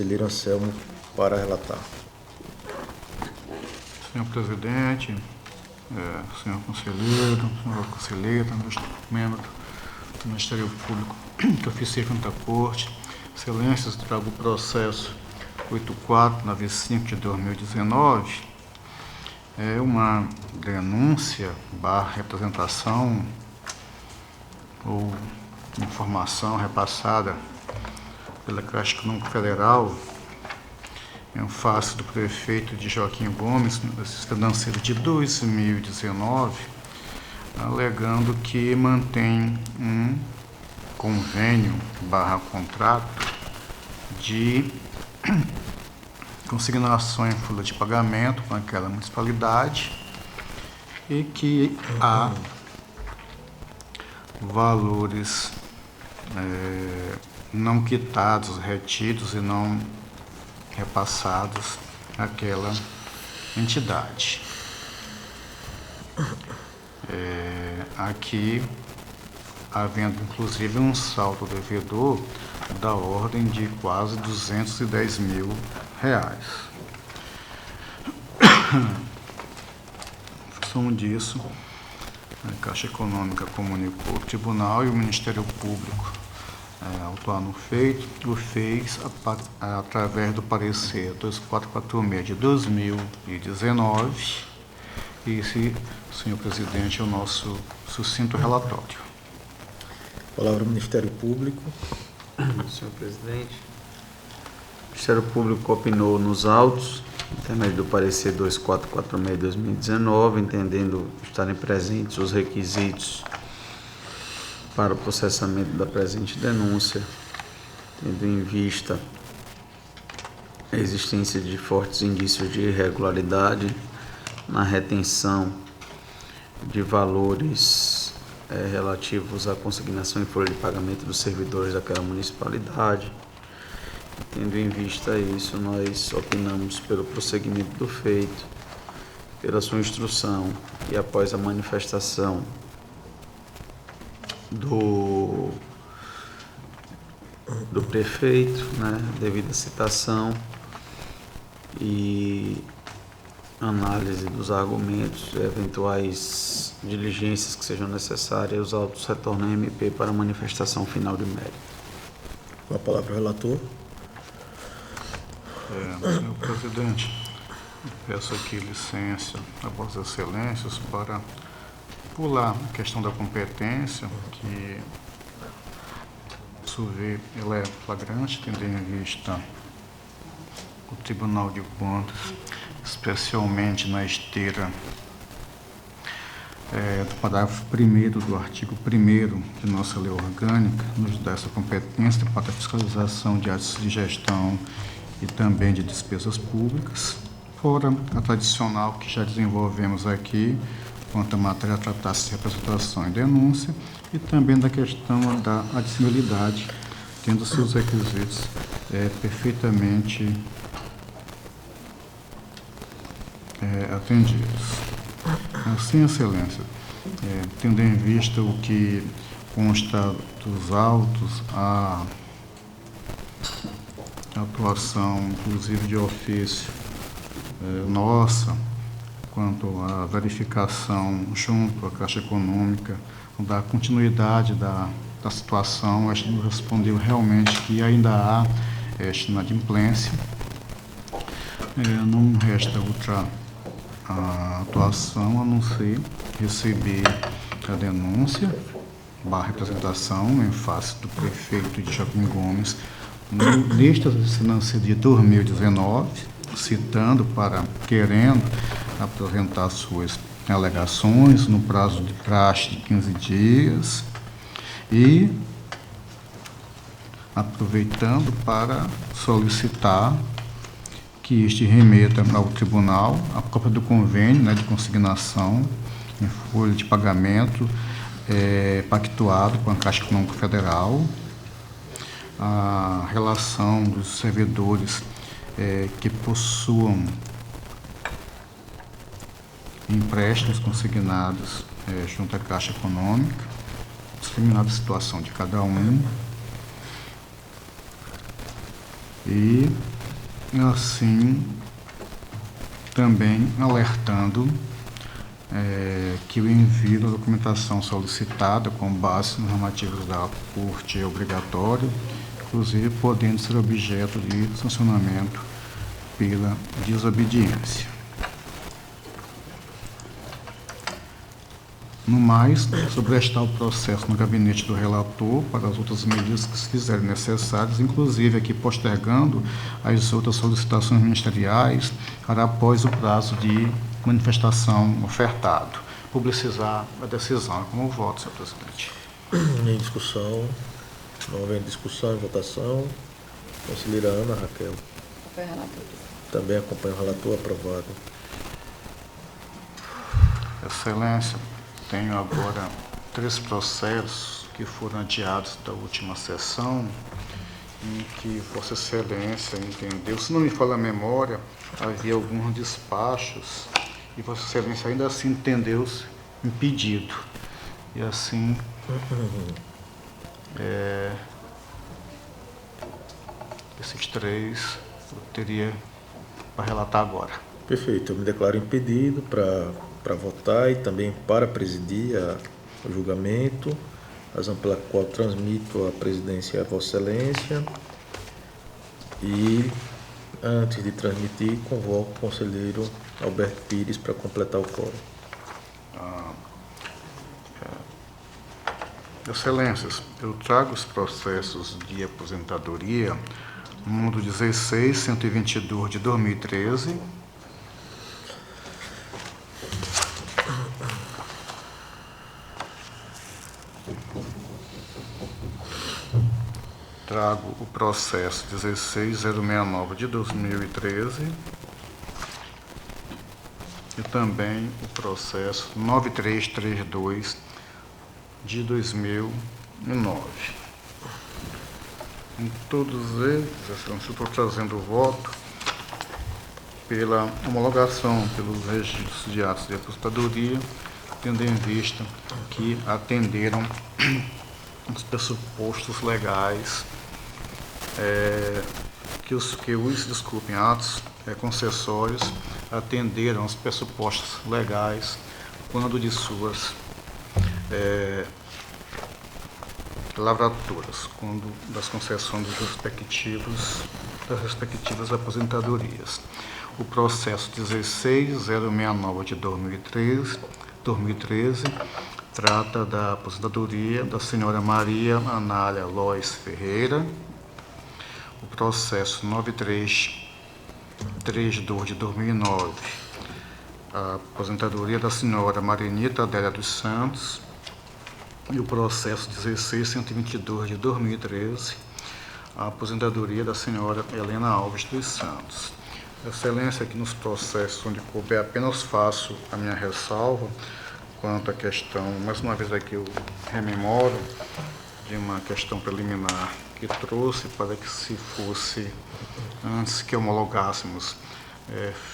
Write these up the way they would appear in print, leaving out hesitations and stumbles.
Conselheiro Anselmo para relatar. Senhor presidente, senhor conselheiro, senhora conselheira, meus membros do Ministério Público que oficiei junto à Corte, Excelências, trago o processo 8495 de 2019, é uma denúncia / representação ou informação repassada pela Caixa Econômica Federal em face do prefeito de Joaquim Gomes, no exercício financeiro de 2019, alegando que mantém um convênio / contrato de consignação em folha de pagamento com aquela municipalidade e que há valores não quitados, retidos e não repassados àquela entidade. Aqui, havendo inclusive um saldo devedor da ordem de quase R$210 mil. Em função disso, a Caixa Econômica comunicou ao Tribunal e o Ministério Público, autuar no feito, o fez através do parecer 2446 de 2019. E esse, senhor presidente, é o nosso sucinto relatório. Palavra ao Ministério Público. Senhor presidente, o Ministério Público opinou nos autos, intermédio do parecer 2446 de 2019, entendendo estarem presentes os requisitos para o processamento da presente denúncia, tendo em vista a existência de fortes indícios de irregularidade na retenção de valores relativos à consignação em folha de pagamento dos servidores daquela municipalidade. Tendo em vista isso, nós opinamos pelo prosseguimento do feito, pela sua instrução e após a manifestação do prefeito, devido à citação e análise dos argumentos, eventuais diligências que sejam necessárias, os autos retornam à MP para manifestação final de mérito. Com a palavra o relator. Senhor presidente, peço aqui licença a Vossas Excelências para pular a questão da competência, que, se ver, ela é flagrante, tendo em vista o Tribunal de Contas, especialmente na esteira do parágrafo 1º do artigo 1º de nossa lei orgânica, nos dá essa competência para a fiscalização de atos de gestão e também de despesas públicas, fora a tradicional que já desenvolvemos aqui, quanto à matéria tratasse de representação e denúncia, e também da questão da admissibilidade, tendo seus requisitos perfeitamente atendidos. Assim, Excelência, tendo em vista o que consta dos autos, a atuação, inclusive de ofício, nossa, quanto à verificação junto à Caixa Econômica, da continuidade da situação, a gente nos respondeu realmente que ainda há esta inadimplência. Não resta outra atuação a não ser receber a denúncia / representação em face do prefeito de Joaquim Gomes neste exercício financeiro de 2019, querendo apresentar suas alegações no prazo de praxe de 15 dias e aproveitando para solicitar que este remeta ao tribunal a cópia do convênio de consignação em folha de pagamento pactuado com a Caixa Econômica Federal, a relação dos servidores que possuam empréstimos consignados junto à Caixa Econômica, discriminada a situação de cada um, E, assim, também alertando que o envio da documentação solicitada com base nos normativos da Corte é obrigatório, inclusive podendo ser objeto de sancionamento pela desobediência. No mais, sobrestar o processo no gabinete do relator para as outras medidas que se fizerem necessárias, inclusive aqui postergando as outras solicitações ministeriais para após o prazo de manifestação ofertado. Publicizar a decisão. Como voto, senhor presidente? Em discussão, não havendo discussão, em votação, conselheira Ana Raquel. Acompanho o relator. Também acompanho o relator, aprovado. Excelência, tenho agora 3 processos que foram adiados da última sessão, em que Vossa Excelência entendeu, se não me falha a memória, havia alguns despachos e Vossa Excelência ainda assim entendeu-se impedido. E assim, esses 3 eu teria para relatar agora. Perfeito, eu me declaro impedido para votar e também para presidir o julgamento, razão pela qual transmito a presidência a Vossa Excelência e, antes de transmitir, convoco o conselheiro Alberto Pires para completar o quórum. Excelências, eu trago os processos de aposentadoria número 16.122 de 2013, trago o processo 16.069 de 2013 e também o processo 9332 de 2009. Em todos eles, Excelência, eu estou trazendo o voto pela homologação pelos registros de atos de aposentadoria, tendo em vista que atenderam os pressupostos legais, atos concessórios atenderam os pressupostos legais quando de suas lavraturas, quando das concessões das respectivas aposentadorias. O processo 16.069 de 2013 trata da aposentadoria da senhora Maria Anália Lois Ferreira. O processo 9332 de 2009, a aposentadoria da senhora Marinita Adélia dos Santos. E o processo 16.122 de 2013, a aposentadoria da senhora Helena Alves dos Santos. Excelência, aqui nos processos onde couber, apenas faço a minha ressalva quanto à questão, mais uma vez aqui eu rememoro de uma questão preliminar que trouxe para que se fosse, antes que homologássemos,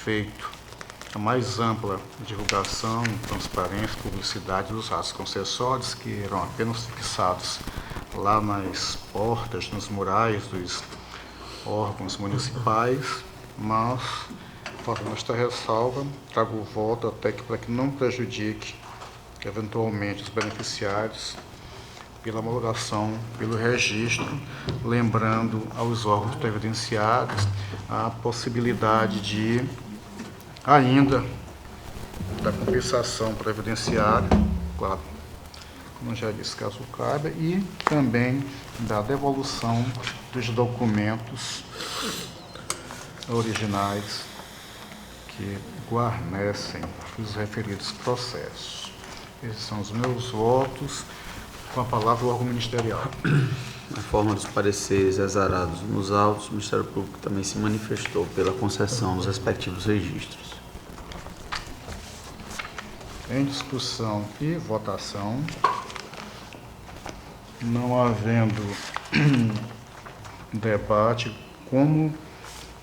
feito a mais ampla divulgação, transparência, publicidade dos atos concessórios, que eram apenas fixados lá nas portas, nos murais dos órgãos municipais, mas, fazendo esta ressalva, trago o voto até que para que não prejudique eventualmente os beneficiários pela homologação, pelo registro, lembrando aos órgãos previdenciários a possibilidade de ainda da compensação previdenciária, claro, como já disse, caso caiba, e também da devolução dos documentos originais que guarnecem os referidos processos. Esses são os meus votos. Com a palavra, o órgão ministerial. Na forma dos pareceres exarados nos autos, o Ministério Público também se manifestou pela concessão dos respectivos registros. Em discussão e votação, não havendo debate, como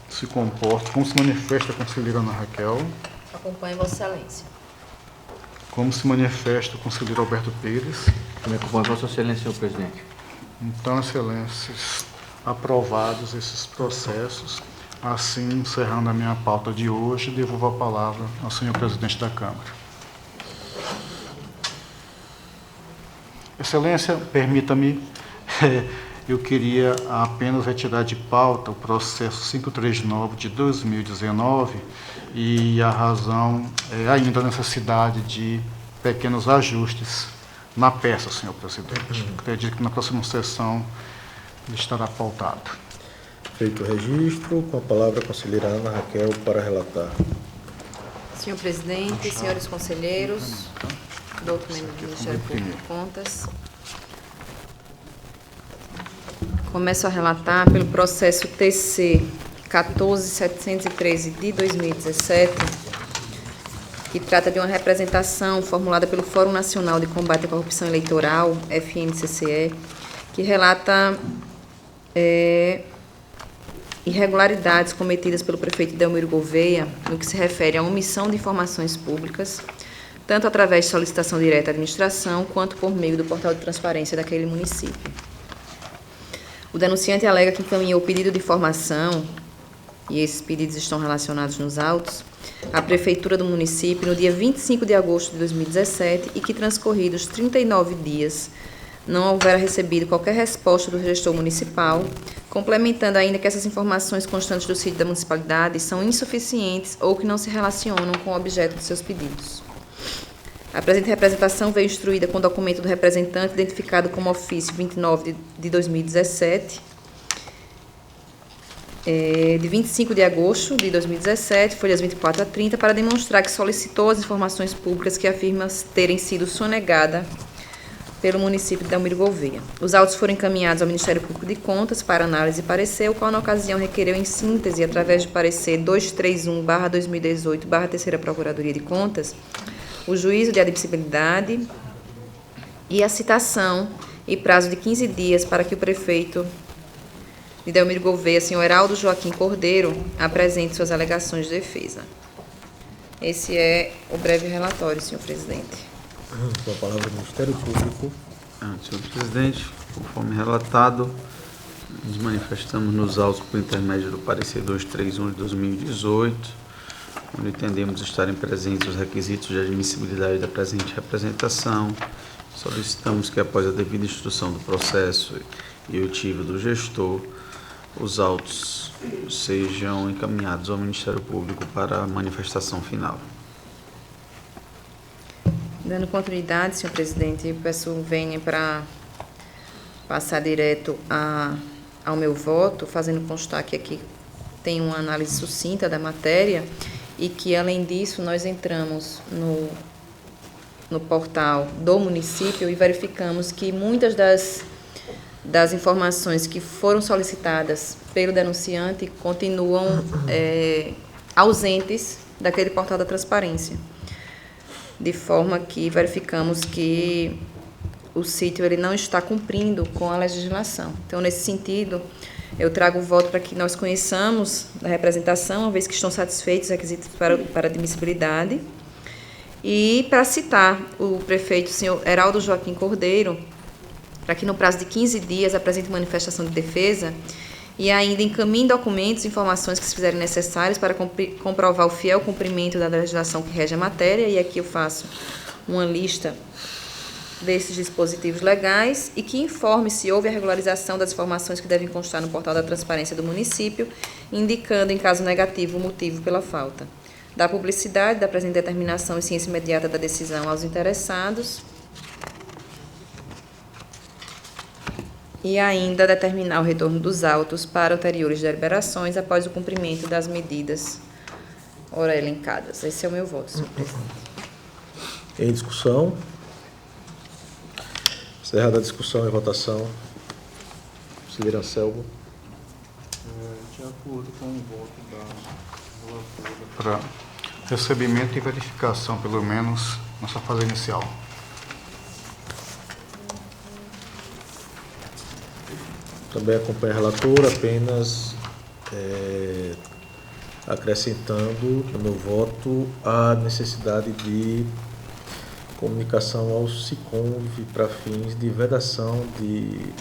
se comporta, como se manifesta a conselheira Ana Raquel? Acompanho Vossa Excelência. Como se manifesta o conselheiro Alberto Pires? Também acompanho Vossa Excelência, senhor presidente. Então, Excelências, aprovados esses processos. Assim, encerrando a minha pauta de hoje, devolvo a palavra ao senhor presidente da Câmara. Excelência, permita-me, eu queria apenas retirar de pauta o processo 539 de 2019 e a razão é ainda a necessidade de pequenos ajustes na peça, senhor presidente. Acredito que na próxima sessão estará pautado. Feito o registro, com a palavra a conselheira Ana Raquel para relatar. Senhor presidente, senhores conselheiros, documento do Ministério Público de Contas. Começo a relatar pelo processo TC 14713 de 2017, que trata de uma representação formulada pelo Fórum Nacional de Combate à Corrupção Eleitoral, FNCCE, que relata irregularidades cometidas pelo prefeito Delmiro Gouveia no que se refere à omissão de informações públicas, tanto através de solicitação direta à administração, quanto por meio do portal de transparência daquele município. O denunciante alega que encaminhou o pedido de informação, e esses pedidos estão relacionados nos autos, à Prefeitura do município no dia 25 de agosto de 2017 e que, transcorridos 39 dias, não houvera recebido qualquer resposta do gestor municipal, complementando ainda que essas informações constantes do sítio da municipalidade são insuficientes ou que não se relacionam com o objeto de seus pedidos. A presente representação veio instruída com o documento do representante, identificado como ofício 29 de 2017, de 25 de agosto de 2017, folhas 24 a 30, para demonstrar que solicitou as informações públicas que afirma terem sido sonegadas pelo município de Delmiro Gouveia. Os autos foram encaminhados ao Ministério Público de Contas para análise e parecer, o qual, na ocasião, requereu em síntese, através do parecer 231/2018/Terceira Procuradoria de Contas, o juízo de admissibilidade e a citação e prazo de 15 dias para que o prefeito de Delmiro Gouveia, senhor Heraldo Joaquim Cordeiro, apresente suas alegações de defesa. Esse é o breve relatório, senhor presidente. Com a palavra do Ministério Público. Senhor presidente, conforme relatado, nos manifestamos nos autos por intermédio do parecer 231 de 2018, onde entendemos estarem presentes os requisitos de admissibilidade da presente representação. Solicitamos que, após a devida instrução do processo e oitiva do gestor, os autos sejam encaminhados ao Ministério Público para a manifestação final. Dando continuidade, senhor presidente, eu peço venha para passar direto ao meu voto, fazendo constar que aqui tem uma análise sucinta da matéria e que, além disso, nós entramos no portal do município e verificamos que muitas das informações que foram solicitadas pelo denunciante continuam ausentes daquele portal da transparência, de forma que verificamos que o sítio ele não está cumprindo com a legislação. Então, nesse sentido, eu trago o voto para que nós conheçamos a representação, uma vez que estão satisfeitos os requisitos para admissibilidade, e para citar o prefeito, senhor Heraldo Joaquim Cordeiro, para que no prazo de 15 dias apresente manifestação de defesa e ainda encaminhe documentos e informações que se fizerem necessários para comprovar o fiel cumprimento da legislação que rege a matéria, e aqui eu faço uma lista desses dispositivos legais, e que informe se houve a regularização das informações que devem constar no portal da transparência do município, indicando, em caso negativo, o motivo pela falta. Da publicidade da presente determinação e ciência imediata da decisão aos interessados, e ainda determinar o retorno dos autos para ulteriores deliberações após o cumprimento das medidas ora elencadas. Esse é o meu voto, senhor presidente. Em discussão. Encerrada a discussão e votação. Conselheira Anselmo. De acordo com o voto da relatora para recebimento e verificação, pelo menos, nessa fase inicial. Também acompanha a relatora, apenas acrescentando no meu voto a necessidade de comunicação ao SICOMV para fins de vedação de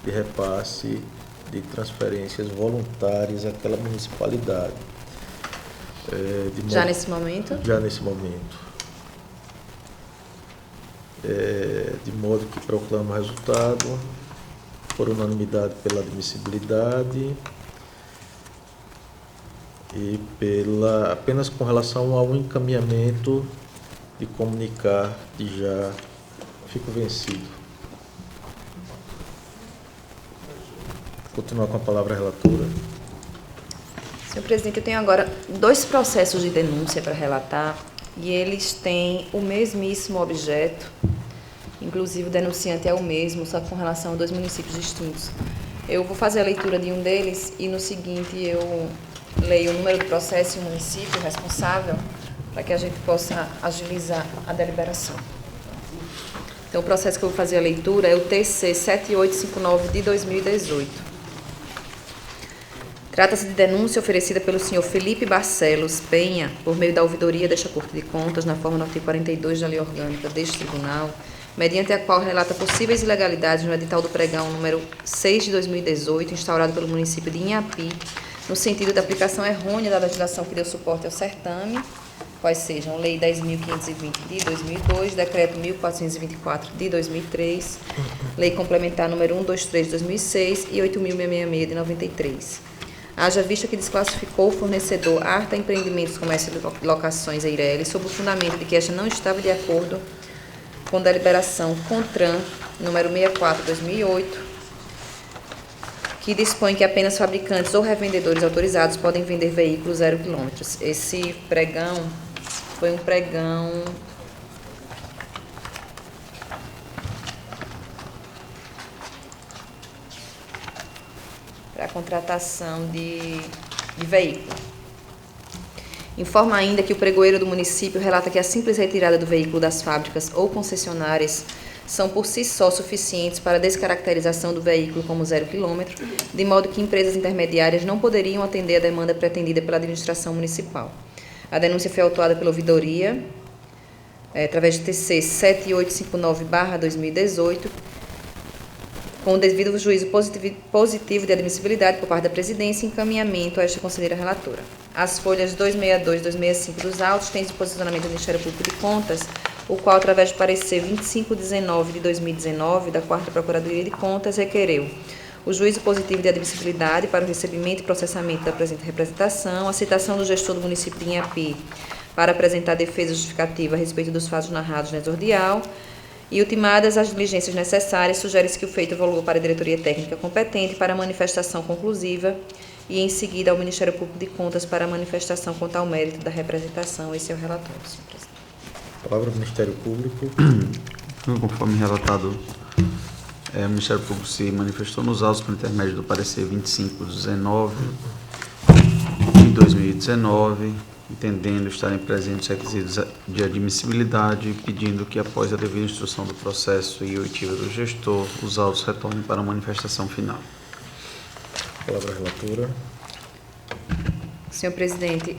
repasse de transferências voluntárias àquela municipalidade. Já nesse momento? Já nesse momento. De modo que proclamo o resultado por unanimidade pela admissibilidade e apenas com relação ao encaminhamento de comunicar que já fico vencido. Continuar com a palavra a relatora. Senhor presidente, eu tenho agora 2 processos de denúncia para relatar e eles têm o mesmíssimo objeto, inclusive o denunciante é o mesmo, só que com relação a 2 municípios distintos. Eu vou fazer a leitura de um deles e no seguinte eu leio o número do processo e o município responsável para que a gente possa agilizar a deliberação. Então, o processo que eu vou fazer a leitura é o TC 7859 de 2018. Trata-se de denúncia oferecida pelo senhor Felipe Barcelos Penha, por meio da ouvidoria desta Corte de Contas, na forma do artigo 42 da Lei Orgânica deste Tribunal, mediante a qual relata possíveis ilegalidades no edital do pregão número 6 de 2018, instaurado pelo município de Inhapi, no sentido da aplicação errônea da legislação que deu suporte ao certame, quais sejam Lei 10.520 de 2002, Decreto 1.424 de 2003, Lei Complementar número 123 de 2006 e 8.666 de 93. Haja vista que desclassificou o fornecedor Arta Empreendimentos, Comércio e Locações Eireli, sob o fundamento de que esta não estava de acordo com deliberação CONTRAN número 64/2008, que dispõe que apenas fabricantes ou revendedores autorizados podem vender veículos 0 km. Esse pregão foi um pregão para a contratação de veículo. Informa ainda que o pregoeiro do município relata que a simples retirada do veículo das fábricas ou concessionárias são por si só suficientes para a descaracterização do veículo como 0 km, de modo que empresas intermediárias não poderiam atender a demanda pretendida pela administração municipal. A denúncia foi autuada pela ouvidoria, através de TC 7859/2018, com o devido juízo positivo de admissibilidade por parte da presidência e encaminhamento a esta conselheira relatora. As folhas 262 e 265 dos autos têm de posicionamento do Ministério Público de Contas, o qual, através do parecer 2519 de 2019 da 4ª Procuradoria de Contas, requereu o juízo positivo de admissibilidade para o recebimento e processamento da presente representação, a citação do gestor do município de Inhapi para apresentar defesa justificativa a respeito dos fatos narrados no exordial, e, ultimadas as diligências necessárias, sugere-se que o feito evolua para a diretoria técnica competente para a manifestação conclusiva e, em seguida, ao Ministério Público de Contas para a manifestação quanto ao mérito da representação. Esse é o relatório, senhor presidente. Palavra do Ministério Público. Conforme relatado, o Ministério Público se manifestou nos autos por intermédio do parecer 2519 de 2019, entendendo estarem presentes requisitos de admissibilidade, pedindo que, após a devida instrução do processo e oitiva do gestor, os autos retornem para a manifestação final. Palavra à relatora. Senhor presidente,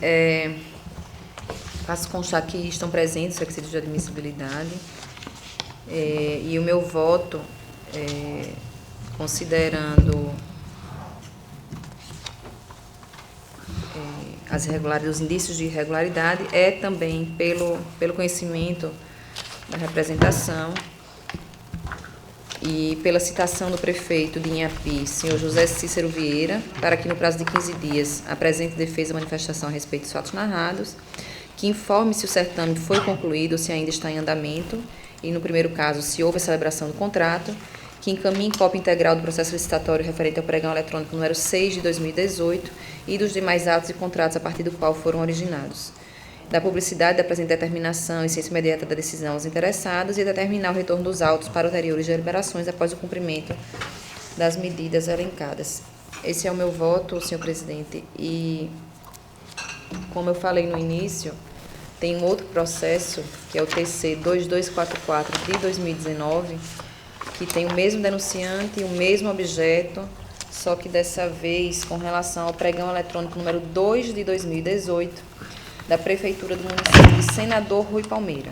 faço constar que estão presentes os requisitos de admissibilidade e o meu voto, considerando as irregularidades, os indícios de irregularidade, é também pelo conhecimento da representação e pela citação do prefeito de Inhapi, senhor José Cícero Vieira, para que no prazo de 15 dias apresente defesa e manifestação a respeito dos fatos narrados, que informe se o certame foi concluído ou se ainda está em andamento, e no primeiro caso, se houve a celebração do contrato, que encaminhe cópia integral do processo licitatório referente ao pregão eletrônico número 6 de 2018 e dos demais atos e contratos a partir do qual foram originados. Da publicidade da presente determinação e ciência imediata da decisão aos interessados e determinar o retorno dos autos para ulteriores deliberações após o cumprimento das medidas elencadas. Esse é o meu voto, senhor presidente, e, como eu falei no início, tem um outro processo, que é o TC 2244 de 2019, que tem o mesmo denunciante e o mesmo objeto, só que dessa vez com relação ao pregão eletrônico número 2 de 2018, da Prefeitura do município de Senador Rui Palmeira.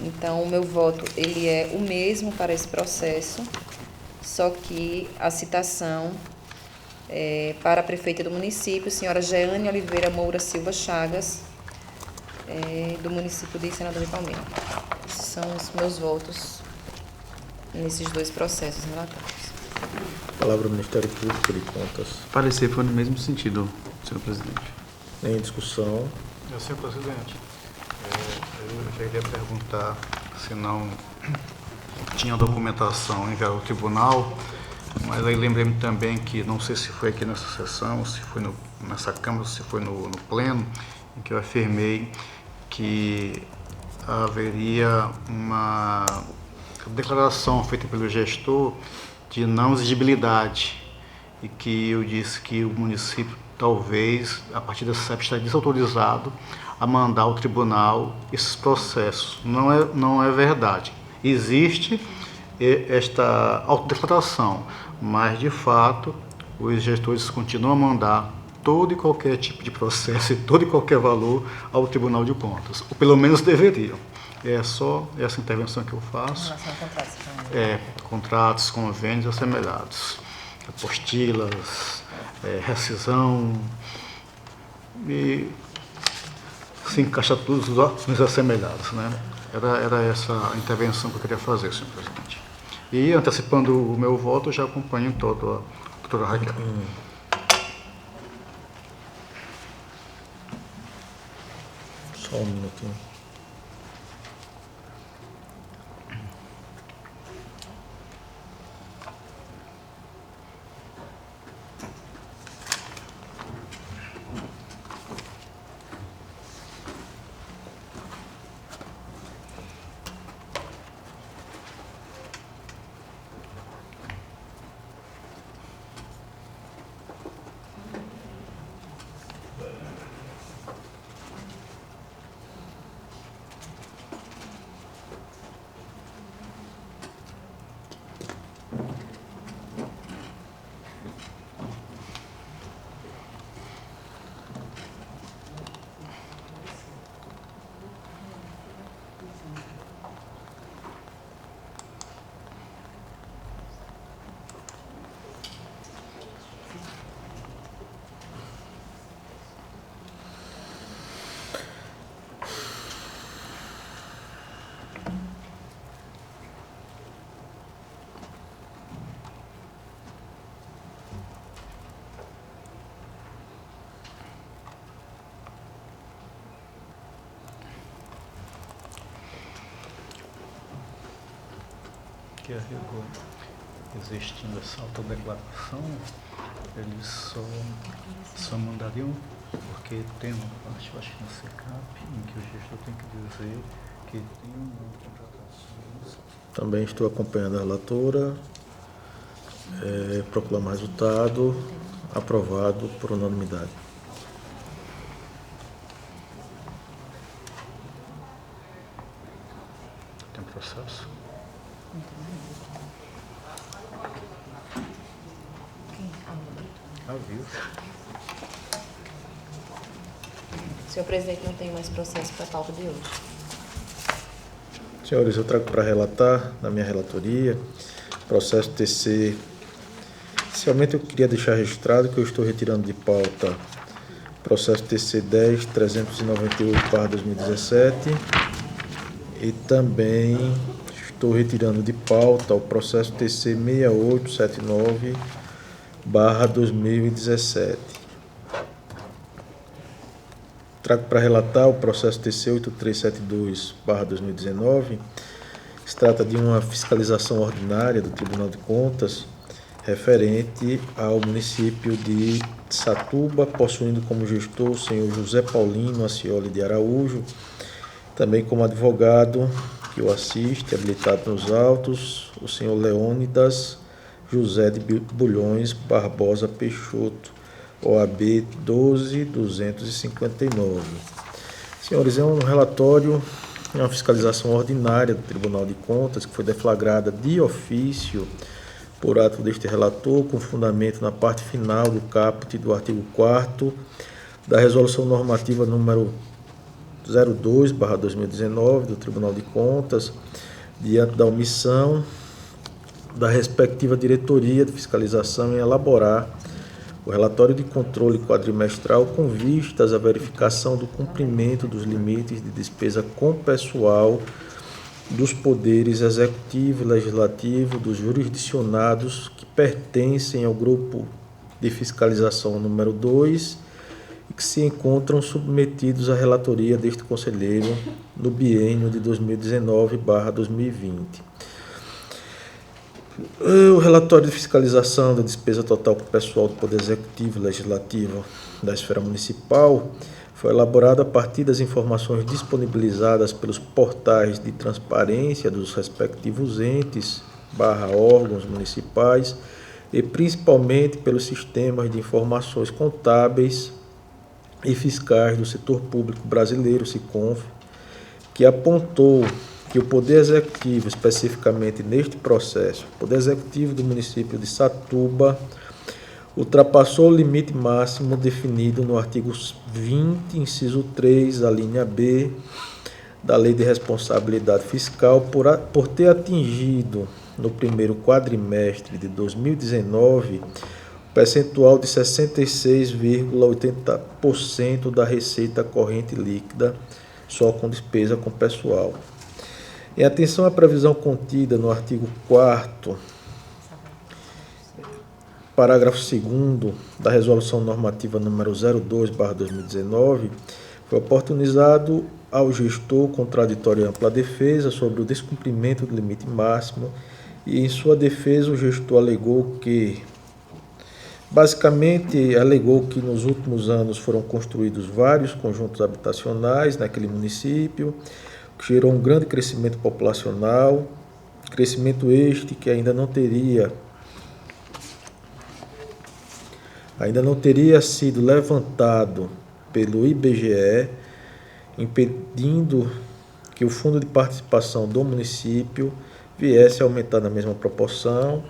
Então, o meu voto ele é o mesmo para esse processo, só que a citação para a prefeita do município, senhora Jeane Oliveira Moura Silva Chagas, do município de Senador de Palmeira. Esses são os meus votos nesses 2 processos relatórios. Palavra ao Ministério Público de Contas. O parecer foi no mesmo sentido, senhor presidente. Em discussão. Senhor presidente, eu já iria perguntar se não tinha documentação enviada ao tribunal, mas aí lembrei-me também que, não sei se foi aqui nessa sessão, se foi nessa Câmara, se foi no pleno, em que eu afirmei que haveria uma declaração feita pelo gestor de não exigibilidade e que eu disse que o município talvez, a partir dessa CEP, está desautorizado a mandar ao tribunal esses processos. Não é verdade. Existe esta autodeclaração, mas, de fato, os gestores continuam a mandar todo e qualquer tipo de processo e todo e qualquer valor ao Tribunal de Contas, ou pelo menos deveriam. É só essa intervenção que eu faço. Em relação a contratos, Contratos, convênios assemelhados, apostilas, rescisão, e se encaixa tudo nos assemelhados, né? Era essa a intervenção que eu queria fazer, senhor presidente. E, antecipando o meu voto, eu já acompanho todo a doutora Raquel. Só um minutinho. Que a rigor, existindo essa autodeclaração, eles só mandariam, porque tem uma parte, eu acho que no SECAP, em que o gestor tem que dizer que tem ou não contratações. Também estou acompanhando a relatora. Proclamar resultado aprovado por unanimidade. Tem processo? Viu? Senhor presidente, não tem mais processo para a pauta de hoje. Senhores, eu trago para relatar, na minha relatoria, processo TC. Inicialmente eu queria deixar registrado que eu estou retirando de pauta processo TC 10.398/2017 e também estou retirando de pauta o processo TC 6879/2017. Trago para relatar o processo TC 8372/2019. Se trata de uma fiscalização ordinária do Tribunal de Contas referente ao município de Satuba, possuindo como gestor o senhor José Paulino Acioli de Araújo, também como advogado que o assiste, habilitado nos autos, o senhor Leônidas José de Bulhões Barbosa Peixoto, OAB 12.259. Senhores, é um relatório, é uma fiscalização ordinária do Tribunal de Contas que foi deflagrada de ofício por ato deste relator, com fundamento na parte final do caput do artigo 4º da Resolução Normativa número 02/2019 do Tribunal de Contas, diante da omissão da respectiva diretoria de fiscalização em elaborar o relatório de controle quadrimestral com vistas à verificação do cumprimento dos limites de despesa com pessoal dos poderes executivo e legislativo dos jurisdicionados que pertencem ao grupo de fiscalização número 2 e que se encontram submetidos à relatoria deste conselheiro no biênio de 2019/2020. O relatório de fiscalização da despesa total com pessoal do Poder Executivo e Legislativo da esfera municipal foi elaborado a partir das informações disponibilizadas pelos portais de transparência dos respectivos entes, órgãos municipais e principalmente pelos sistemas de informações contábeis e fiscais do setor público brasileiro, SICONF, que apontou que o Poder Executivo, especificamente neste processo, o Poder Executivo do município de Satuba, ultrapassou o limite máximo definido no artigo 20, inciso 3, a linha B, da Lei de Responsabilidade Fiscal, por ter atingido, no primeiro quadrimestre de 2019, o percentual de 66,80% da receita corrente líquida, só com despesa com pessoal. Em atenção à previsão contida no artigo 4º, parágrafo 2º da Resolução Normativa número 02/2019, foi oportunizado ao gestor contraditório e ampla defesa sobre o descumprimento do limite máximo e, em sua defesa, o gestor alegou que nos últimos anos foram construídos vários conjuntos habitacionais naquele município, que gerou um grande crescimento populacional, crescimento este que ainda não teria sido levantado pelo IBGE, impedindo que o fundo de participação do município viesse a aumentar na mesma proporção.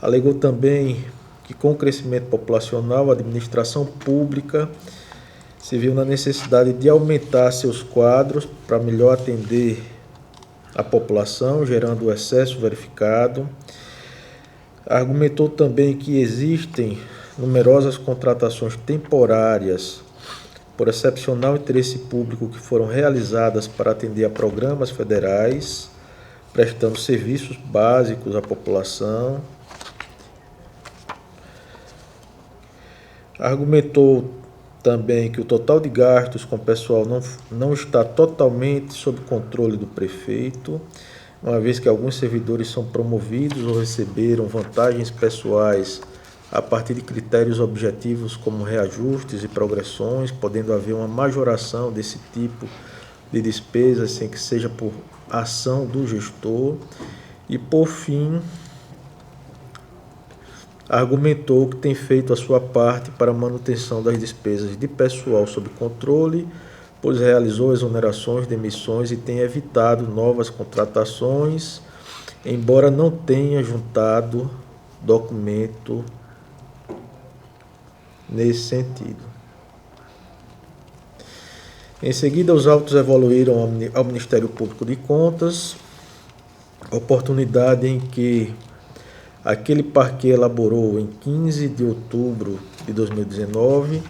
Alegou também que, com o crescimento populacional, a administração pública se viu na necessidade de aumentar seus quadros para melhor atender a população, gerando o excesso verificado. Argumentou também que existem numerosas contratações temporárias por excepcional interesse público que foram realizadas para atender a programas federais, prestando serviços básicos à população. Argumentou também que o total de gastos com pessoal não está totalmente sob controle do prefeito, uma vez que alguns servidores são promovidos ou receberam vantagens pessoais a partir de critérios objetivos como reajustes e progressões, podendo haver uma majoração desse tipo de despesas sem que seja por ação do gestor. E, por fim, argumentou que tem feito a sua parte para a manutenção das despesas de pessoal sob controle, pois realizou exonerações, demissões e tem evitado novas contratações, embora não tenha juntado documento nesse sentido. Em seguida, os autos evoluíram ao Ministério Público de Contas, oportunidade em que aquele parquê elaborou em 15 de outubro de 2019,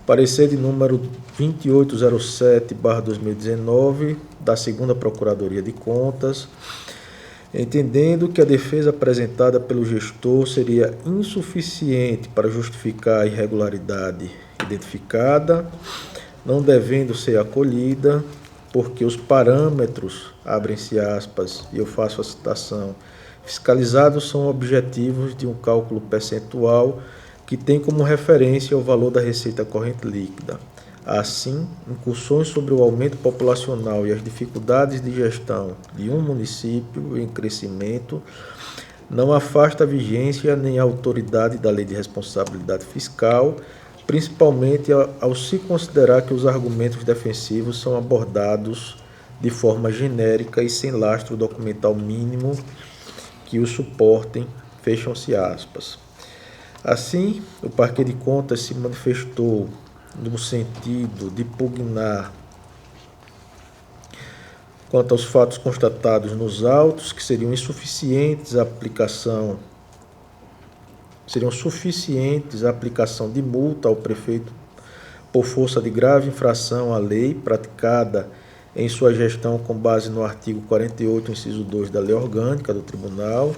parecer de número 2807/2019 da 2ª Procuradoria de Contas, entendendo que a defesa apresentada pelo gestor seria insuficiente para justificar a irregularidade identificada, não devendo ser acolhida, porque os parâmetros, abrem-se aspas, e eu faço a citação, fiscalizados são objetivos de um cálculo percentual que tem como referência o valor da receita corrente líquida. Assim, incursões sobre o aumento populacional e as dificuldades de gestão de um município em crescimento não afasta a vigência nem a autoridade da Lei de Responsabilidade Fiscal, principalmente ao se considerar que os argumentos defensivos são abordados de forma genérica e sem lastro documental mínimo que o suportem, fecham-se aspas. Assim, o Parquê de Contas se manifestou no sentido de pugnar quanto aos fatos constatados nos autos, que seriam insuficientes à aplicação seriam suficientes a aplicação de multa ao prefeito por força de grave infração à lei praticada em sua gestão com base no artigo 48, inciso 2 da Lei Orgânica do Tribunal,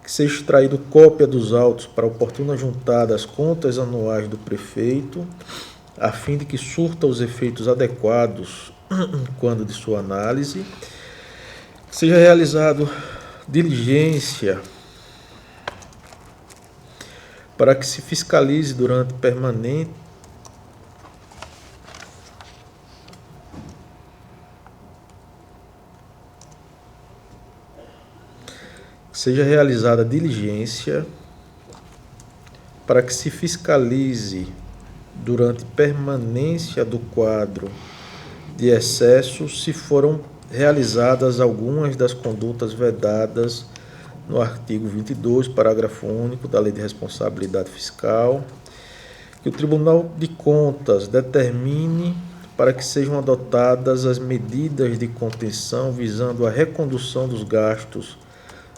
que seja extraído cópia dos autos para oportuna juntada às contas anuais do prefeito, a fim de que surta os efeitos adequados quando de sua análise, que seja realizado diligência para que se fiscalize durante permanente seja realizada diligência para que se fiscalize durante permanência do quadro de excesso se foram realizadas algumas das condutas vedadas no artigo 22, parágrafo único da Lei de Responsabilidade Fiscal, que o Tribunal de Contas determine para que sejam adotadas as medidas de contenção visando a recondução dos gastos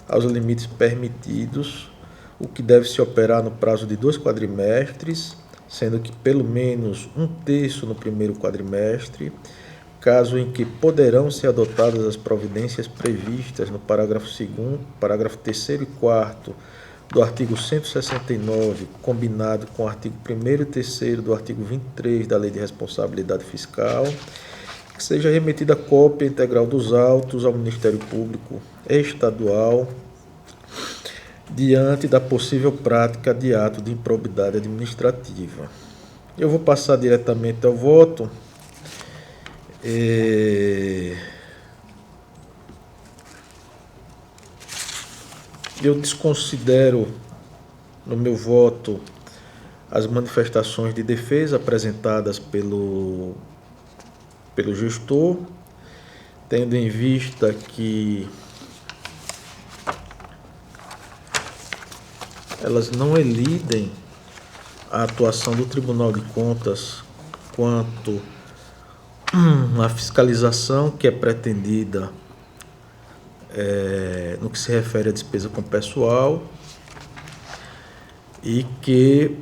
aos limites permitidos, o que deve se operar no prazo de 2 quadrimestres, sendo que pelo menos 1/3 no primeiro quadrimestre, caso em que poderão ser adotadas as providências previstas no parágrafo 2º, parágrafo 3º e 4º do artigo 169, combinado com o artigo 1º e 3º do artigo 23 da Lei de Responsabilidade Fiscal, que seja remetida cópia integral dos autos ao Ministério Público Estadual diante da possível prática de ato de improbidade administrativa. Eu vou passar diretamente ao voto. Eu desconsidero no meu voto as manifestações de defesa apresentadas pelo gestor, tendo em vista que elas não elidem a atuação do Tribunal de Contas quanto à fiscalização que é pretendida no que se refere à despesa com pessoal, e que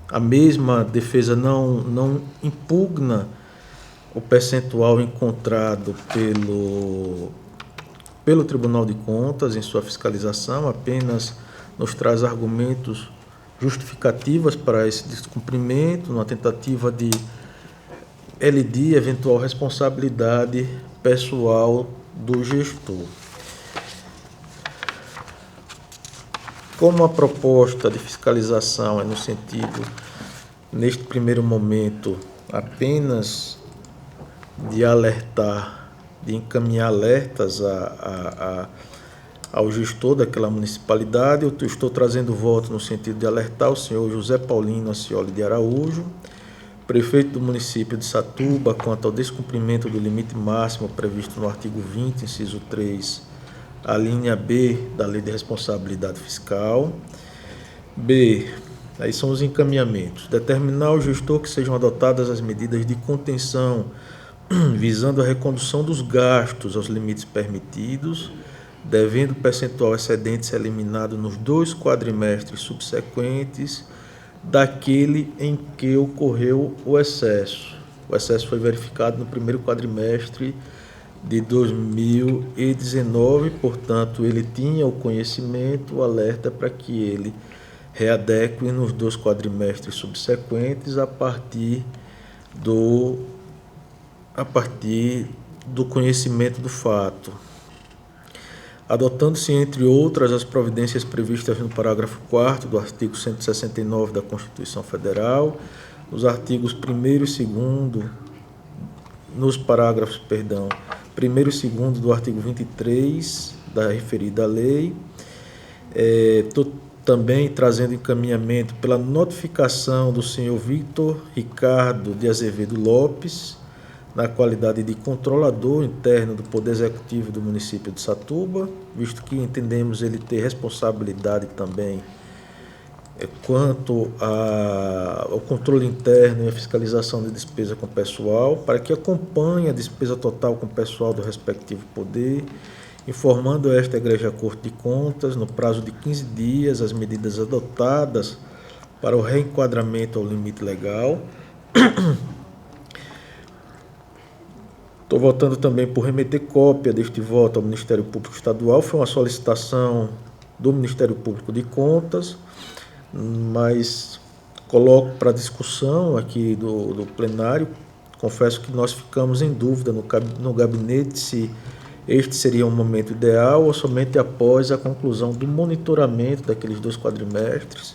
a mesma defesa não impugna o percentual encontrado pelo Tribunal de Contas em sua fiscalização, apenas nos traz argumentos justificativas para esse descumprimento, numa tentativa de elidir eventual responsabilidade pessoal do gestor. Como a proposta de fiscalização é no sentido, neste primeiro momento, apenas de alertar, de encaminhar alertas ao gestor daquela municipalidade, eu estou trazendo voto no sentido de alertar o senhor José Paulino Acioli de Araújo, prefeito do município de Satuba, quanto ao descumprimento do limite máximo previsto no artigo 20, inciso 3, a linha B da Lei de Responsabilidade Fiscal. B, aí são os encaminhamentos. Determinar ao gestor que sejam adotadas as medidas de contenção visando a recondução dos gastos aos limites permitidos, devendo o percentual excedente ser eliminado nos 2 quadrimestres subsequentes daquele em que ocorreu o excesso. O excesso foi verificado no primeiro quadrimestre de 2019, portanto, ele tinha o conhecimento, o alerta para que ele readeque nos 2 quadrimestres subsequentes a partir do conhecimento do fato. Adotando-se, entre outras, as providências previstas no parágrafo 4º do artigo 169 da Constituição Federal, nos artigos 1º e 2º, nos parágrafos, 1º e 2º do artigo 23 da referida lei, estou também trazendo encaminhamento pela notificação do senhor Victor Ricardo de Azevedo Lopes, na qualidade de controlador interno do Poder Executivo do município de Satuba, visto que entendemos ele ter responsabilidade também quanto ao controle interno e a fiscalização de despesa com pessoal, para que acompanhe a despesa total com pessoal do respectivo poder informando esta Egregia Corte de Contas, no prazo de 15 dias, as medidas adotadas para o reenquadramento ao limite legal. Estou votando também por remeter cópia deste voto ao Ministério Público Estadual. Foi uma solicitação do Ministério Público de Contas, mas coloco para discussão aqui do plenário. Confesso que nós ficamos em dúvida no gabinete se este seria um momento ideal ou somente após a conclusão do monitoramento daqueles 2 quadrimestres,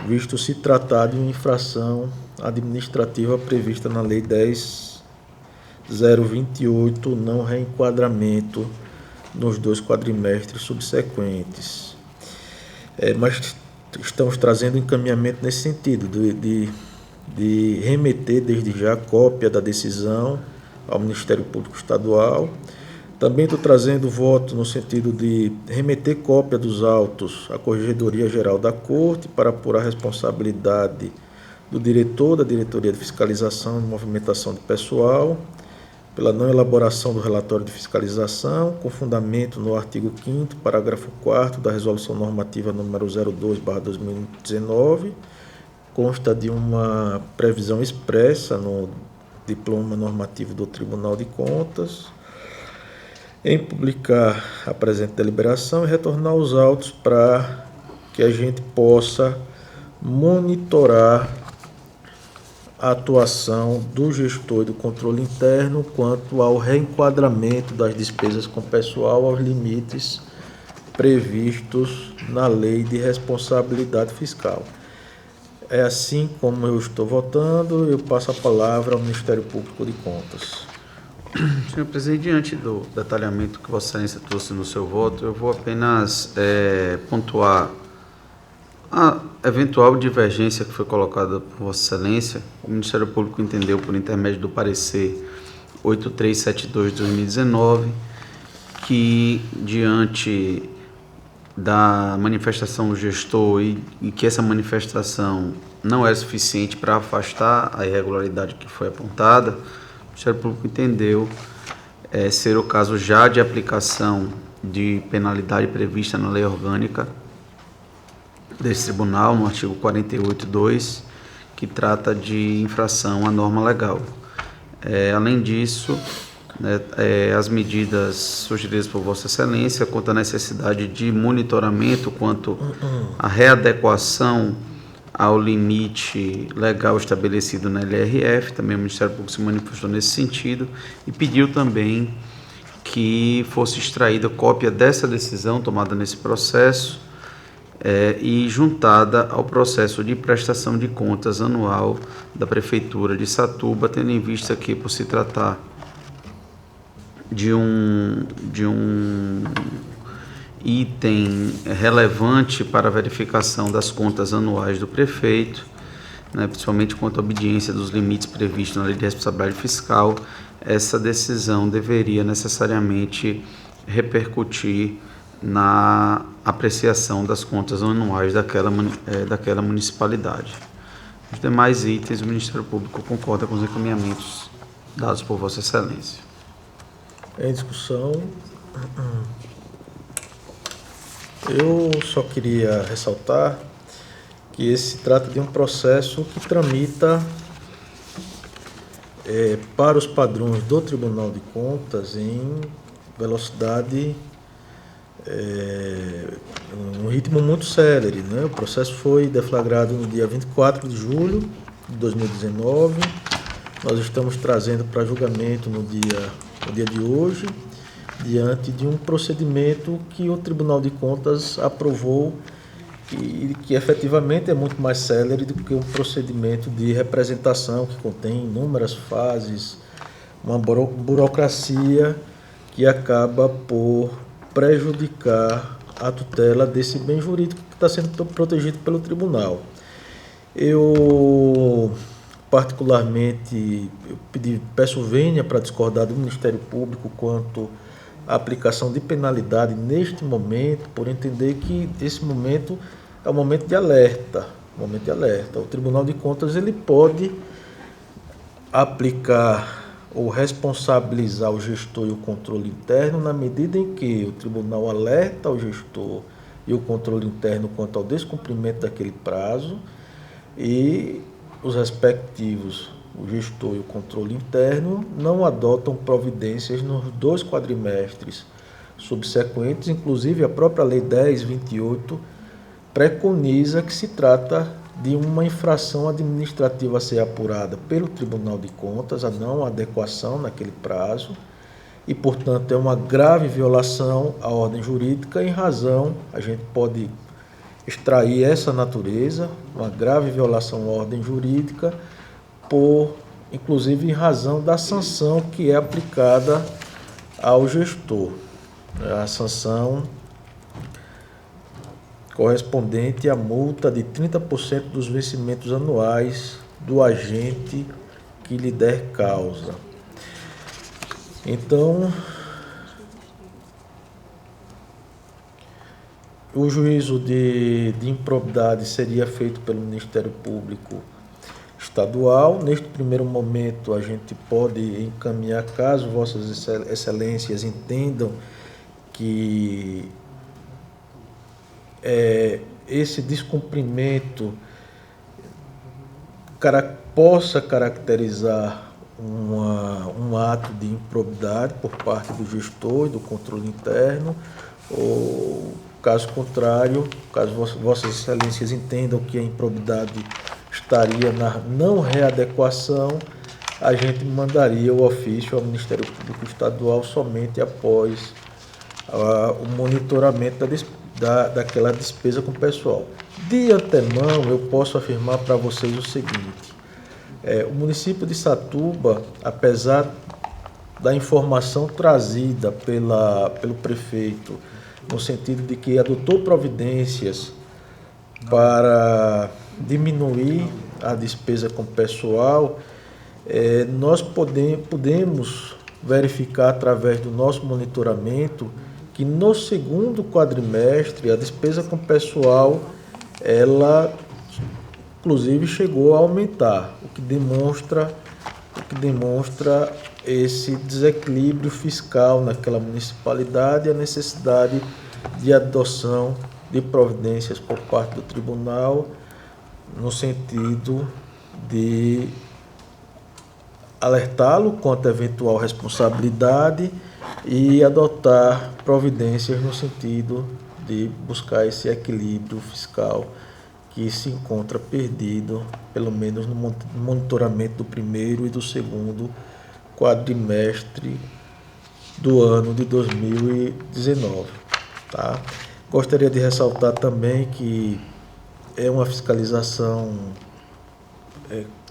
visto se tratar de uma infração administrativa prevista na Lei 10.028, não reenquadramento nos 2 quadrimestres subsequentes. Mas estamos trazendo encaminhamento nesse sentido, de remeter desde já cópia da decisão ao Ministério Público Estadual. Também estou trazendo voto no sentido de remeter cópia dos autos à Corregedoria Geral da Corte para apurar a responsabilidade do diretor da Diretoria de Fiscalização e Movimentação de Pessoal pela não elaboração do relatório de fiscalização, com fundamento no artigo 5º, parágrafo 4º da Resolução Normativa número 02/2019, consta de uma previsão expressa no diploma normativo do Tribunal de Contas, em publicar a presente deliberação e retornar os autos para que a gente possa monitorar a atuação do gestor e do controle interno quanto ao reenquadramento das despesas com pessoal aos limites previstos na Lei de Responsabilidade Fiscal. É assim como eu estou votando, eu passo a palavra ao Ministério Público de Contas. Senhor presidente, diante do detalhamento que Vossa Excelência trouxe no seu voto, eu vou apenas pontuar a eventual divergência que foi colocada por Vossa Excelência. O Ministério Público entendeu, por intermédio do parecer 8372 de 2019, que diante da manifestação do gestor e que essa manifestação não era suficiente para afastar a irregularidade que foi apontada, o Ministério Público entendeu ser o caso já de aplicação de penalidade prevista na lei orgânica desse tribunal, no artigo 48.2, que trata de infração à norma legal. Além disso, as medidas sugeridas por Vossa Excelência quanto à necessidade de monitoramento quanto à readequação ao limite legal estabelecido na LRF, também o Ministério Público se manifestou nesse sentido e pediu também que fosse extraída cópia dessa decisão tomada nesse processo e juntada ao processo de prestação de contas anual da Prefeitura de Satuba, tendo em vista que, por se tratar de um item relevante para a verificação das contas anuais do prefeito, principalmente quanto à obediência dos limites previstos na Lei de Responsabilidade Fiscal, essa decisão deveria necessariamente repercutir na apreciação das contas anuais daquela municipalidade. Os demais itens, o Ministério Público concorda com os encaminhamentos dados por Vossa Excelência. Em discussão, eu só queria ressaltar que esse se trata de um processo que tramita para os padrões do Tribunal de Contas em velocidade, um ritmo muito célere, né? O processo foi deflagrado no dia 24 de julho de 2019. Nós estamos trazendo para julgamento no dia de hoje, diante de um procedimento que o Tribunal de Contas aprovou e que efetivamente é muito mais célere do que um procedimento de representação que contém inúmeras fases, uma burocracia que acaba por prejudicar a tutela desse bem jurídico que está sendo protegido pelo tribunal. Eu, particularmente, peço vênia para discordar do Ministério Público quanto à aplicação de penalidade neste momento, por entender que esse momento é um momento de alerta. O Tribunal de Contas ele pode aplicar ou responsabilizar o gestor e o controle interno na medida em que o tribunal alerta o gestor e o controle interno quanto ao descumprimento daquele prazo e os respectivos, o gestor e o controle interno, não adotam providências nos 2 quadrimestres subsequentes. Inclusive, a própria Lei 10.28 preconiza que se trata de uma infração administrativa a ser apurada pelo Tribunal de Contas, a não adequação naquele prazo, e, portanto, é uma grave violação à ordem jurídica em razão, a gente pode extrair essa natureza, uma grave violação à ordem jurídica, inclusive em razão da sanção que é aplicada ao gestor. A sanção correspondente à multa de 30% dos vencimentos anuais do agente que lhe der causa. Então, o juízo de improbidade seria feito pelo Ministério Público Estadual. Neste primeiro momento, a gente pode encaminhar, caso Vossas Excelências entendam que esse descumprimento possa caracterizar um ato de improbidade por parte do gestor e do controle interno, ou, caso contrário, caso Vossas Excelências entendam que a improbidade estaria na não readequação, a gente mandaria o ofício ao Ministério Público Estadual somente após o monitoramento daquela despesa com o pessoal. De antemão, eu posso afirmar para vocês o seguinte: o município de Satuba, apesar da informação trazida pelo prefeito, no sentido de que adotou providências para diminuir a despesa com o pessoal, nós podemos verificar através do nosso monitoramento que no segundo quadrimestre a despesa com o pessoal, ela inclusive chegou a aumentar, o que demonstra esse desequilíbrio fiscal naquela municipalidade e a necessidade de adoção de providências por parte do tribunal no sentido de alertá-lo quanto à eventual responsabilidade e adotar providências no sentido de buscar esse equilíbrio fiscal que se encontra perdido, pelo menos no monitoramento do primeiro e do segundo quadrimestre do ano de 2019. Tá? Gostaria de ressaltar também que é uma fiscalização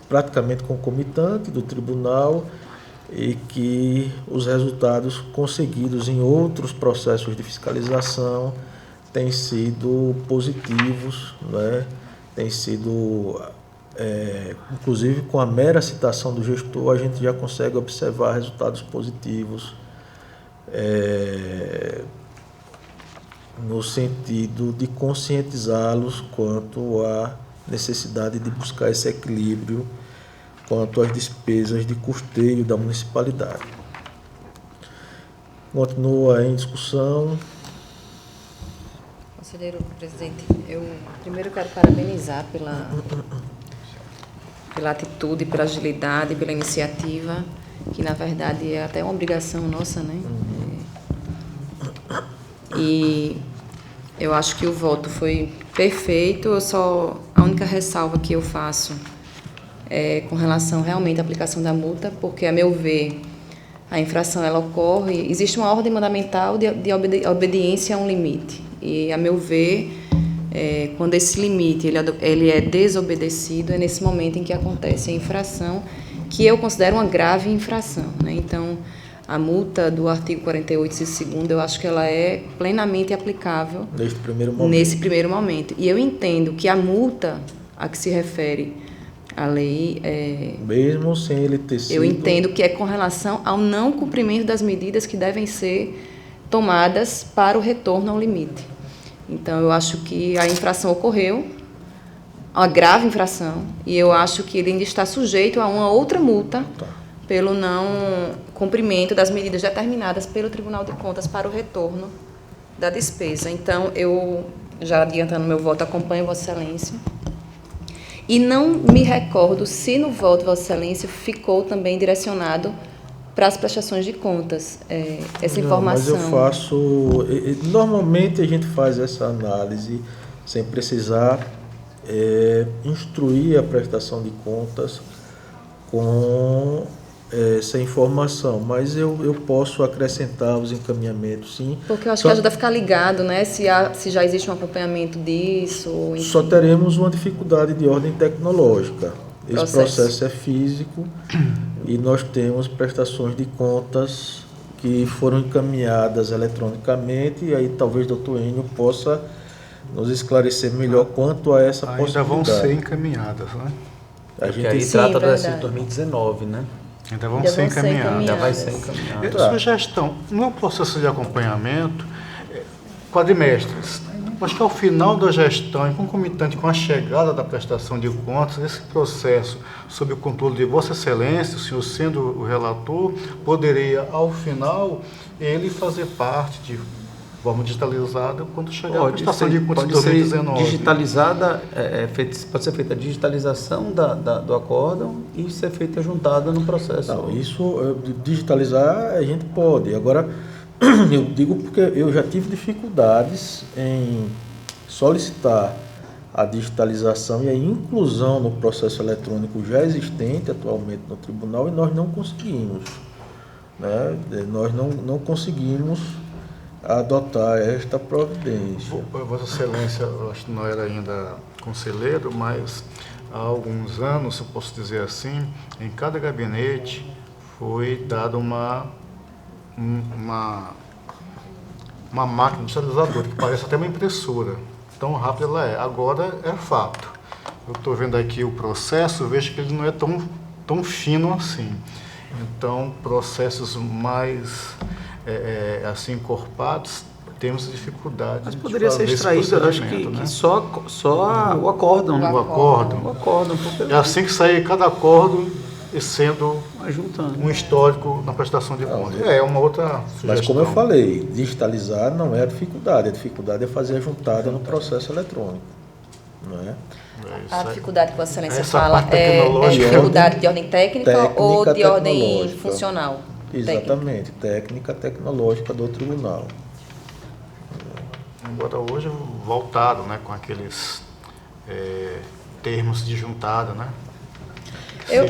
praticamente concomitante do tribunal e que os resultados conseguidos em outros processos de fiscalização têm sido positivos, né? Tem sido, inclusive com a mera citação do gestor, a gente já consegue observar resultados positivos no sentido de conscientizá-los quanto à necessidade de buscar esse equilíbrio quanto às despesas de custeio da municipalidade. Continua em discussão. Conselheiro presidente, eu primeiro quero parabenizar pela atitude, pela agilidade, pela iniciativa, que na verdade é até uma obrigação nossa, né? E eu acho que o voto foi perfeito. A única ressalva que eu faço é com relação realmente à aplicação da multa, porque, a meu ver, a infração ela ocorre, existe uma ordem mandamental de obediência a um limite. E, a meu ver, quando esse limite ele é desobedecido, é nesse momento em que acontece a infração, que eu considero uma grave infração, né? Então, a multa do artigo 48, inciso 2º, eu acho que ela é plenamente aplicável nesse primeiro momento. E eu entendo que a multa a que se refere a lei mesmo sem ele ter sido... Eu entendo que é com relação ao não cumprimento das medidas que devem ser tomadas para o retorno ao limite. Então, eu acho que a infração ocorreu, uma grave infração, e eu acho que ele ainda está sujeito a uma outra multa pelo não cumprimento das medidas determinadas pelo Tribunal de Contas para o retorno da despesa. Então, eu, já adiantando meu voto, acompanho Vossa Excelência. E não me recordo se no voto de Vossa Excelência ficou também direcionado para as prestações de contas, essa informação. Mas eu faço... Normalmente a gente faz essa análise sem precisar instruir a prestação de contas com essa informação, mas eu posso acrescentar os encaminhamentos, sim. Porque eu acho que ajuda a ficar ligado, né? Se já existe um acompanhamento disso. Enfim. Só teremos uma dificuldade de ordem tecnológica. Esse processo é físico e nós temos prestações de contas que foram encaminhadas eletronicamente, e aí talvez o doutor Enio possa nos esclarecer melhor quanto a essa possibilidade. Ainda vão ser encaminhadas, né? A Porque gente aí Sim, trata do verdade. exercício 2019, né? Ainda vão ser encaminhadas. Já vai ser encaminhado. Tá. Sugestão, no processo de acompanhamento, quadrimestres, acho que ao final da gestão, em concomitante com a chegada da prestação de contas, esse processo, sob o controle de Vossa Excelência, o senhor sendo o relator, poderia, ao final, ele fazer parte de forma digitalizada quando chegar a prestação de contas de pode ser 2019. digitalizada, pode ser feita a digitalização do acórdão e ser feita juntada no processo. Não, isso digitalizar a gente pode. Agora, eu digo porque eu já tive dificuldades em solicitar a digitalização e a inclusão no processo eletrônico já existente atualmente no tribunal, e nós não conseguimos, né? Nós não conseguimos adotar esta providência. Vossa Excelência, eu acho que não era ainda conselheiro, mas há alguns anos, se eu posso dizer assim, em cada gabinete foi dada uma máquina digitalizadora, que parece até uma impressora. Tão rápida ela é. Agora é fato. Eu estou vendo aqui o processo, vejo que ele não é tão fino assim. Então, processos mais assim encorpados, temos dificuldade. Mas de poderia ser fazer esse extraído, eu acho procedimento, que né? só o acórdão, né? O acórdão. O acórdão, porque É assim que sair cada acórdão e sendo vai juntando. um histórico na prestação de contas. É uma outra sugestão. Mas como eu falei, digitalizar não é a dificuldade é fazer a juntada no processo eletrônico, não é? A dificuldade que Vossa Excelência Essa fala parte é tecnológica. dificuldade de ordem técnica ou de ordem tecnológica. funcional? Exatamente, técnica tecnológica do tribunal. Embora hoje voltado, né, com aqueles termos de juntada, né? Eu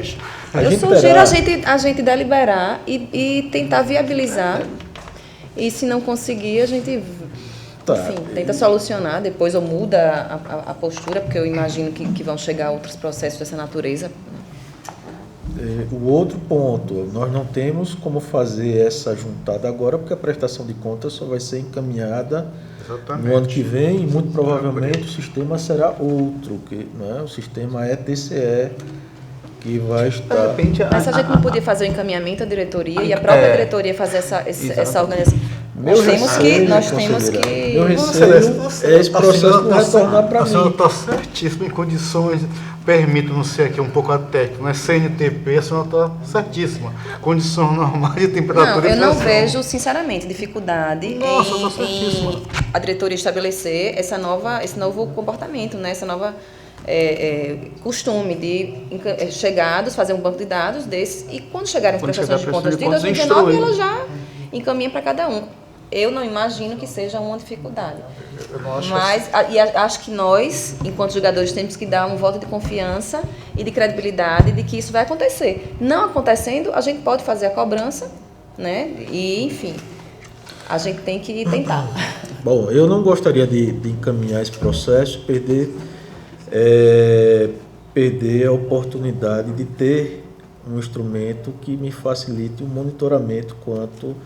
sugiro a gente deliberar e tentar viabilizar. E se não conseguir, a gente enfim, tenta solucionar depois ou muda a postura, porque eu imagino que vão chegar outros processos dessa natureza. O outro ponto, nós não temos como fazer essa juntada agora, porque a prestação de contas só vai ser encaminhada no ano que vem, e muito provavelmente o sistema será outro, né? O sistema ETCE, que vai estar... Mas a gente não podia fazer o encaminhamento à diretoria e a própria diretoria fazer essa organização. Nós temos que... Meu receio é esse processo não retornar para mim. A senhora está certíssima em condições, permito, não sei aqui um pouco a técnica, não é CNTP, a senhora está certíssima. Condições normais de temperatura eu e não pressão. vejo, sinceramente, dificuldade em a diretoria estabelecer esse novo comportamento, né? Essa nova costume de chegados, fazer um banco de dados desses, e quando chegarem as prestações de contas de 2019, ela já encaminha para cada um. Eu não imagino que seja uma dificuldade. Mas acho que nós, enquanto jogadores, temos que dar um voto de confiança e de credibilidade de que isso vai acontecer. Não acontecendo, a gente pode fazer a cobrança, né? E, enfim, a gente tem que tentar. Bom, eu não gostaria de encaminhar esse processo, perder a oportunidade de ter um instrumento que me facilite o monitoramento quanto...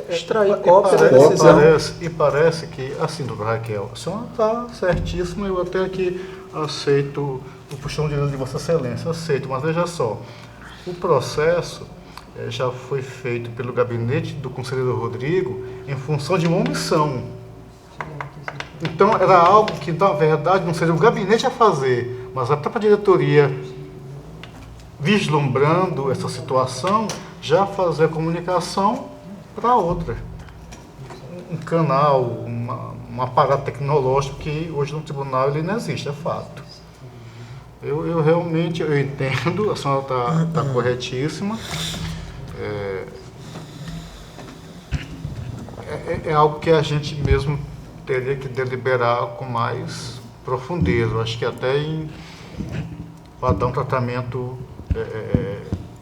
Extrair cópia da decisão. E parece que, assim, doutora Raquel, a senhora está certíssima, eu até aqui aceito o puxão de orelha de Vossa Excelência, aceito, mas veja só, o processo já foi feito pelo gabinete do conselheiro Rodrigo em função de uma omissão. Então, era algo que, na verdade, não seria o gabinete a fazer, mas a própria diretoria vislumbrando essa situação, já fazer a comunicação para outra. Um canal, um aparato tecnológico que hoje no tribunal ele não existe, é fato. Eu realmente entendo, a senhora está corretíssima. É algo que a gente mesmo teria que deliberar com mais profundeza. Acho que até para dar um tratamento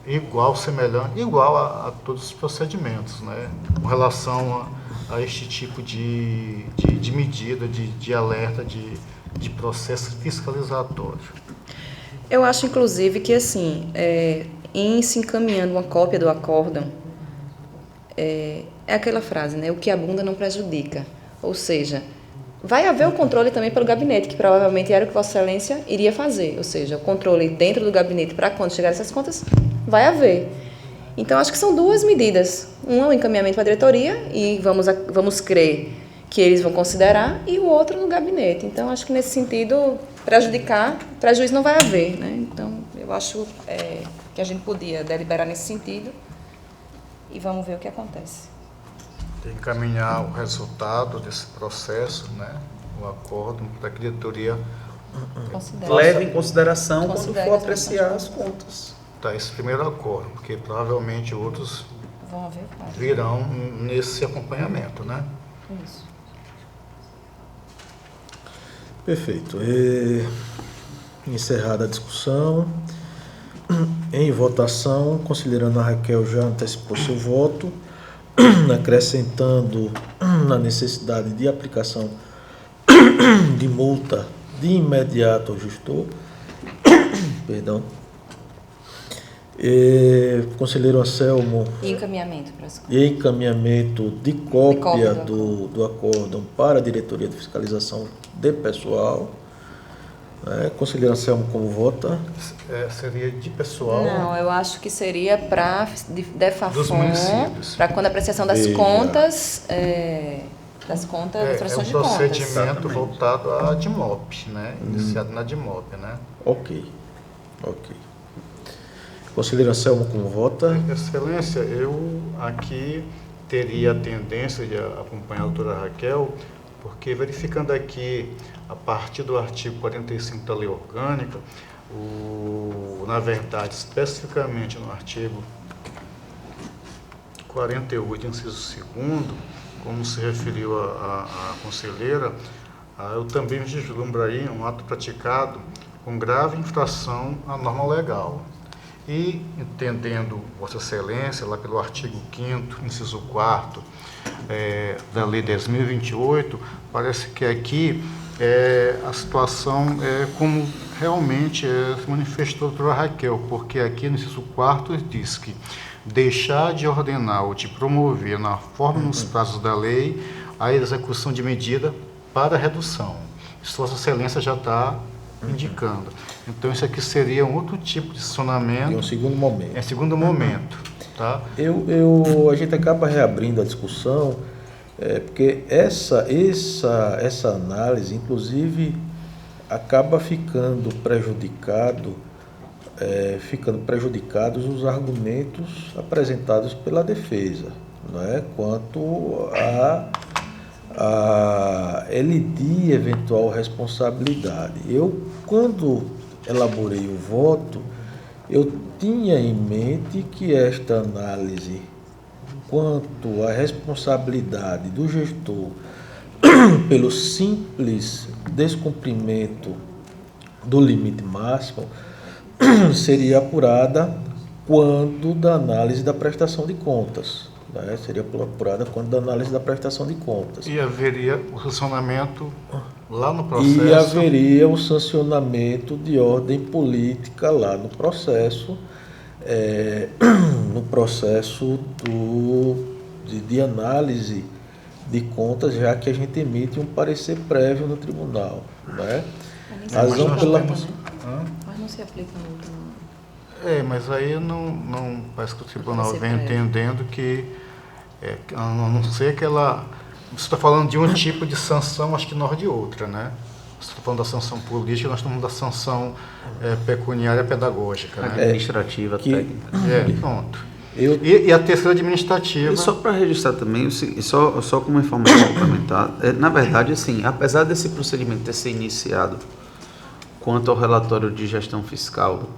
igual, semelhante, igual a todos os procedimentos, né? Com relação a este tipo de medida, de alerta, de processo fiscalizatório. Eu acho, inclusive, que assim, em se encaminhando uma cópia do acórdão, é aquela frase, né? O que abunda não prejudica. Ou seja, vai haver o controle também pelo gabinete, que provavelmente era o que Vossa Excelência iria fazer. Ou seja, o controle dentro do gabinete para quando chegar essas contas, vai haver. Então, acho que são duas medidas. Um é o encaminhamento para a diretoria, e vamos crer que eles vão considerar, e o outro no gabinete. Então, acho que nesse sentido, prejuízo não vai haver, né? Então, eu acho que a gente podia deliberar nesse sentido e vamos ver o que acontece. Tem que encaminhar o resultado desse processo, né? O acordo para que a diretoria leve em consideração quando for apreciar as contas. Tá, esse primeiro acordo, porque provavelmente outros Vão haver vários. virão nesse acompanhamento, né? Isso. Perfeito. Encerrada a discussão. Em votação, considerando a Raquel já antecipou seu voto, acrescentando a necessidade de aplicação de multa de imediato ao gestor. Perdão. Conselheiro Anselmo. E encaminhamento para as contas. E encaminhamento de cópia do do acórdão para a diretoria de fiscalização de pessoal. Conselheiro Anselmo, como vota? Seria de pessoal. Não, eu acho que seria para Dos DEFAFON, municípios. para quando a apreciação das Veja. contas, das prestações um de contas. procedimento voltado à DIMOP, né? Iniciado na DIMOP, né? Ok. Conselheiro Anselmo, como vota? Excelência, eu aqui teria a tendência de acompanhar a doutora Raquel, porque verificando aqui, a partir do artigo 45 da Lei Orgânica, na verdade, especificamente no artigo 48, inciso 2º, como se referiu a conselheira, eu também vislumbro aí um ato praticado com grave infração à norma legal. E, entendendo Vossa Excelência, lá pelo artigo 5º, inciso 4º, da Lei 10.028, parece que aqui a situação é como realmente se manifestou a doutora Raquel, porque aqui no inciso 4º diz que deixar de ordenar ou de promover na forma e nos prazos da lei a execução de medida para redução. Isso Vossa Excelência já está indicando. Então, isso aqui seria um outro tipo de sancionamento. Em um segundo momento. Segundo momento, tá? A gente acaba reabrindo a discussão, porque essa análise, inclusive, acaba ficando prejudicados os argumentos apresentados pela defesa, né, quanto a elidir eventual responsabilidade. Eu, quando elaborei o voto, eu tinha em mente que esta análise quanto à responsabilidade do gestor pelo simples descumprimento do limite máximo seria apurada quando da análise da prestação de contas. Seria apurada quando da análise da prestação de contas. E haveria o sancionamento lá no processo. E haveria o sancionamento de ordem política lá no processo, de análise de contas, já que a gente emite um parecer prévio no tribunal. Né? Razão pela... Mas não se aplica muito. Mas aí não parece que o tribunal vem entendendo que, a não ser que ela... Você está falando de um tipo de sanção, acho que não de outra, né? estou falando da sanção política, nós estamos da sanção pecuniária pedagógica, né? Administrativa, técnica. Pronto. E a terceira administrativa. E só para registrar também, só como informação complementar, na verdade, assim, apesar desse procedimento ter sido iniciado quanto ao relatório de gestão fiscal,